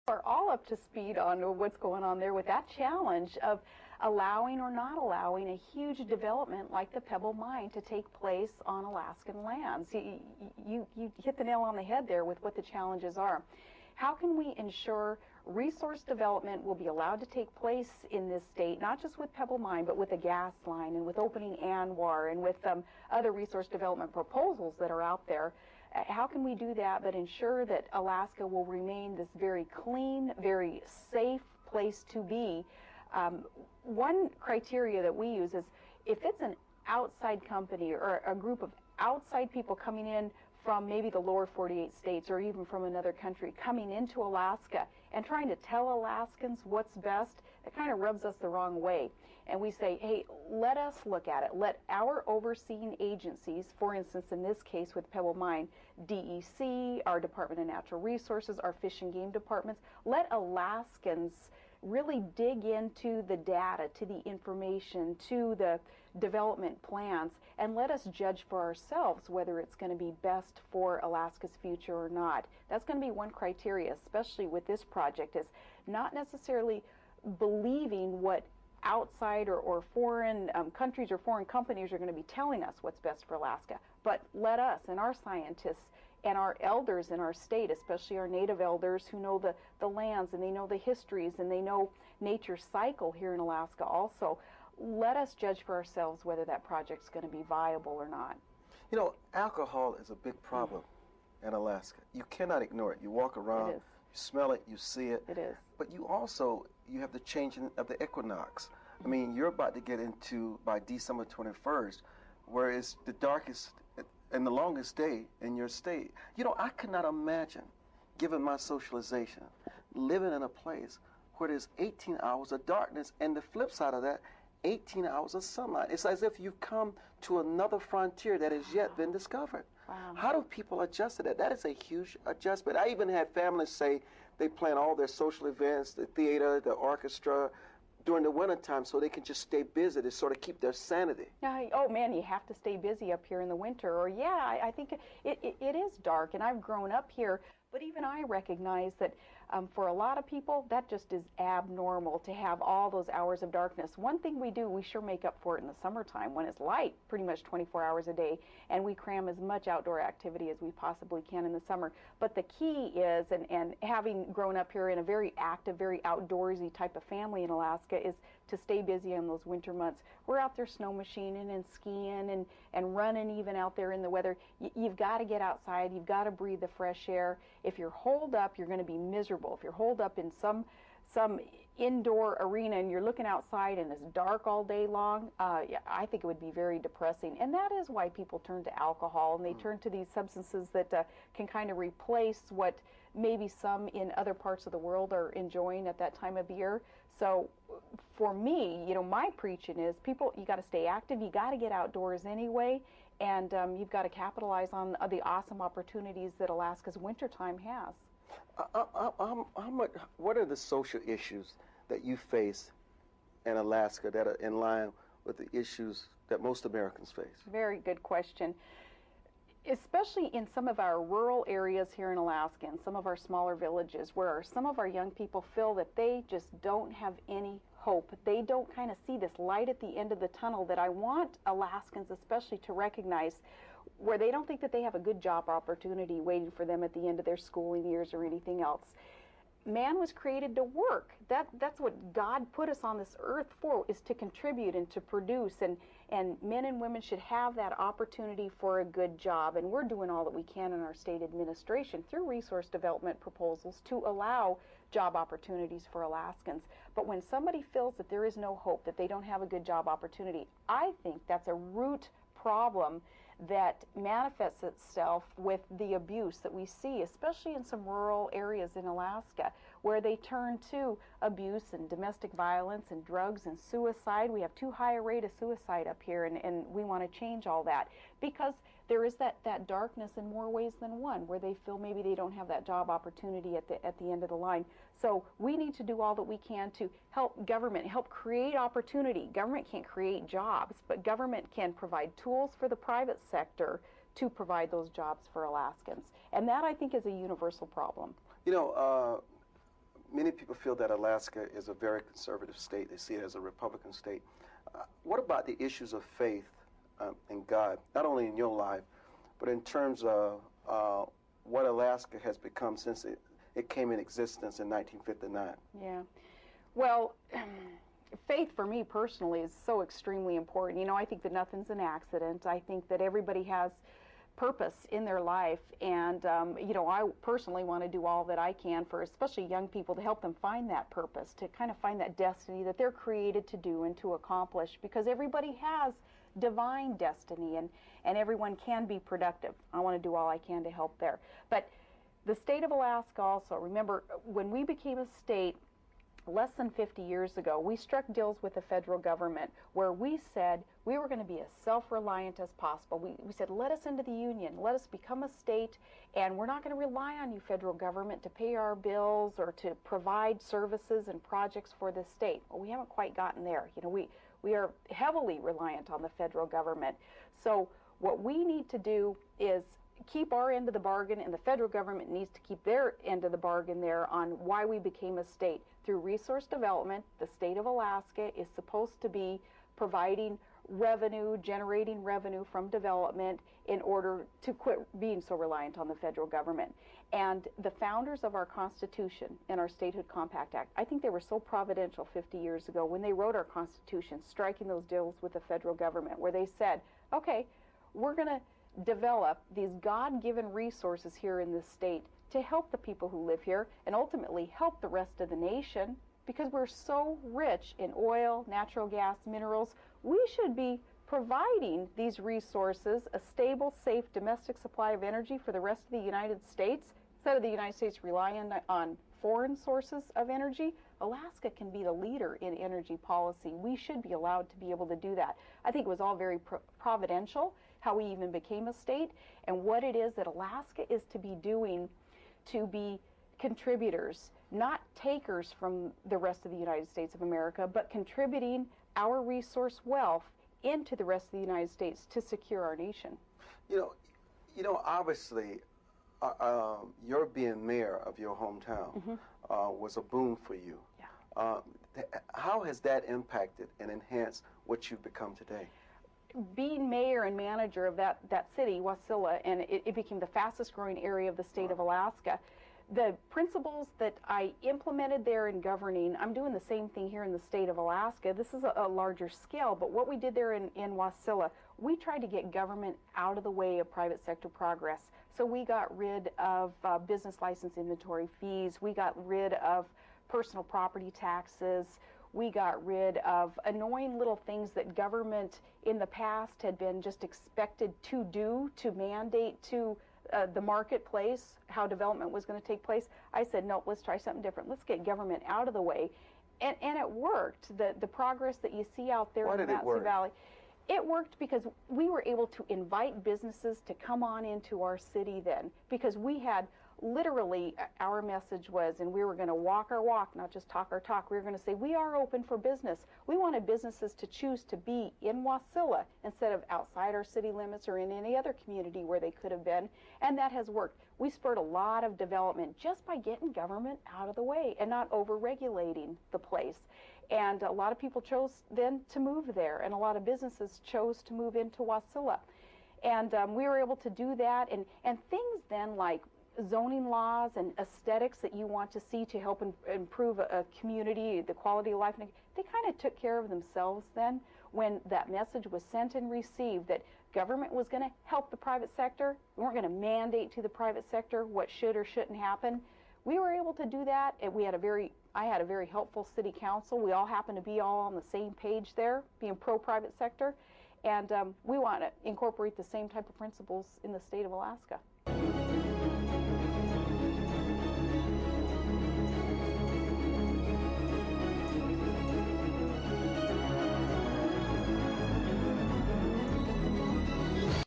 are all up to speed on what's going on there with that challenge of allowing or not allowing a huge development like the Pebble Mine to take place on Alaskan lands. You hit the nail on the head there with what the challenges are. How can we ensure resource development will be allowed to take place in this state, not just with Pebble Mine, but with a gas line and with opening ANWR and with other resource development proposals that are out there? How can we do that but ensure that Alaska will remain this very clean, very safe place to be? One criteria that we use is if it's an outside company or a group of outside people coming in from maybe the lower 48 states or even from another country coming into Alaska and trying to tell Alaskans what's best, it kind of rubs us the wrong way. And we say, hey, let us look at it. Let our overseeing agencies, for instance, in this case with Pebble Mine, DEC, our Department of Natural Resources, our Fish and Game departments, let Alaskans really dig into the data, to the information, to the development plans, and let us judge for ourselves whether it's going to be best for Alaska's future or not. That's going to be one criteria, especially with this project, is not necessarily believing what outside or foreign countries or foreign companies are going to be telling us what's best for Alaska, but let us and our scientists and our elders in our state, especially our native elders who know the lands and they know the histories and they know nature's cycle here in Alaska also, let us judge for ourselves whether that project's going to be viable or not. You know, alcohol is a big problem in Alaska. You cannot ignore it. You walk around, you smell it, you see it. It is. But you have the changing of the equinox. I mean, you're about to get into, by December 21st, where it's the darkest and the longest day in your state. You know, I could not imagine, given my socialization, living in a place where there's 18 hours of darkness and the flip side of that, 18 hours of sunlight. It's as if you've come to another frontier that has yet been discovered. Wow. How do people adjust to that? That is a huge adjustment. I even had families say they plan all their social events, the theater, the orchestra, during the wintertime so they can just stay busy to sort of keep their sanity. Oh man, you have to stay busy up here in the winter. Or I think it is dark, and I've grown up here, but even I recognize that for a lot of people, that just is abnormal to have all those hours of darkness. One thing we do, we sure make up for it in the summertime when it's light pretty much 24 hours a day, and we cram as much outdoor activity as we possibly can in the summer. But the key is, and having grown up here in a very active, very outdoorsy type of family in Alaska, is to stay busy in those winter months. We're out there snow machining and skiing and running even out there in the weather. You've got to get outside. You've got to breathe the fresh air. If you're holed up, you're going to be miserable. If you're holed up in some indoor arena and you're looking outside and it's dark all day long, I think it would be very depressing. And that is why people turn to alcohol, and they turn to these substances that can kind of replace what maybe some in other parts of the world are enjoying at that time of year. So for me, you know, my preaching is people, you got to stay active, you got to get outdoors anyway, and you've got to capitalize on the awesome opportunities that Alaska's wintertime has. What are the social issues that you face in Alaska that are in line with the issues that most Americans face? Very good question. Especially in some of our rural areas here in Alaska and some of our smaller villages where some of our young people feel that they just don't have any hope. They don't kind of see this light at the end of the tunnel that I want Alaskans especially to recognize, where they don't think that they have a good job opportunity waiting for them at the end of their schooling years or anything else. Man was created to work. That's what God put us on this earth for, is to contribute and to produce, and men and women should have that opportunity for a good job, and we're doing all that we can in our state administration through resource development proposals to allow job opportunities for Alaskans. But when somebody feels that there is no hope, that they don't have a good job opportunity, I think that's a root problem that manifests itself with the abuse that we see, especially in some rural areas in Alaska, where they turn to abuse and domestic violence and drugs and suicide. We have too high a rate of suicide up here, and we want to change all that because there is that darkness in more ways than one, where they feel maybe they don't have that job opportunity at the end of the line. So we need to do all that we can to help government, help create opportunity. Government can't create jobs, but government can provide tools for the private sector to provide those jobs for Alaskans. And that, I think, is a universal problem. You know, many people feel that Alaska is a very conservative state. They see it as a Republican state. What about the issues of faith in God, not only in your life, but in terms of what Alaska has become since it came in existence in 1959? Yeah. Well, faith for me personally is so extremely important. You know, I think that nothing's an accident. I think that everybody has purpose in their life, and you know, I personally want to do all that I can for especially young people to help them find that purpose, to kind of find that destiny that they're created to do and to accomplish, because everybody has divine destiny, and everyone can be productive. I want to do all I can to help there. But the state of Alaska also, remember, when we became a state less than 50 years ago, we struck deals with the federal government where we said we were going to be as self-reliant as possible. We said, let us into the union, let us become a state, and we're not going to rely on you, federal government, to pay our bills or to provide services and projects for the state. Well, we haven't quite gotten there. You know, we are heavily reliant on the federal government. So what we need to do is keep our end of the bargain, and the federal government needs to keep their end of the bargain there on why we became a state. Through resource development, the state of Alaska is supposed to be providing revenue, generating revenue from development in order to quit being so reliant on the federal government. And the founders of our Constitution and our Statehood Compact Act, I think they were so providential 50 years ago when they wrote our Constitution, striking those deals with the federal government, where they said, okay, we're going to develop these God-given resources here in this state to help the people who live here and ultimately help the rest of the nation, because we're so rich in oil, natural gas, minerals. We should be providing these resources, a stable, safe domestic supply of energy for the rest of the United States, instead of the United States relying on foreign sources of energy. Alaska can be the leader in energy policy. We should be allowed to be able to do that. I think it was all very providential how we even became a state, and what it is that Alaska is to be doing to be contributors, not takers from the rest of the United States of America, but contributing our resource wealth into the rest of the United States to secure our nation. You know, obviously, your being mayor of your hometown was a boon for you. Yeah. How has that impacted and enhanced what you've become today? Being mayor and manager of that city, Wasilla, and it became the fastest growing area of the state of Alaska, the principles that I implemented there in governing, I'm doing the same thing here in the state of Alaska. This is a larger scale, but what we did there in Wasilla, we tried to get government out of the way of private sector progress. So we got rid of business license inventory fees. We got rid of personal property taxes. We got rid of annoying little things that government in the past had been just expected to do, to mandate to the marketplace, how development was going to take place. I said, no, let's try something different. Let's get government out of the way. And it worked. The progress that you see out there in the Mat-Su Valley, it worked because we were able to invite businesses to come on into our city then, because we had literally, our message was, and we were going to walk our walk, not just talk our talk. We were going to say, we are open for business. We wanted businesses to choose to be in Wasilla instead of outside our city limits or in any other community where they could have been, and that has worked. We spurred a lot of development just by getting government out of the way and not over-regulating the place. And a lot of people chose then to move there, and a lot of businesses chose to move into Wasilla. And we were able to do that, and things then like zoning laws and aesthetics that you want to see to help improve a community, the quality of life, they kind of took care of themselves then when that message was sent and received that government was going to help the private sector. We weren't going to mandate to the private sector what should or shouldn't happen. We were able to do that, and I had a very helpful city council. We all happened to be all on the same page there, being pro-private sector, and we want to incorporate the same type of principles in the state of Alaska.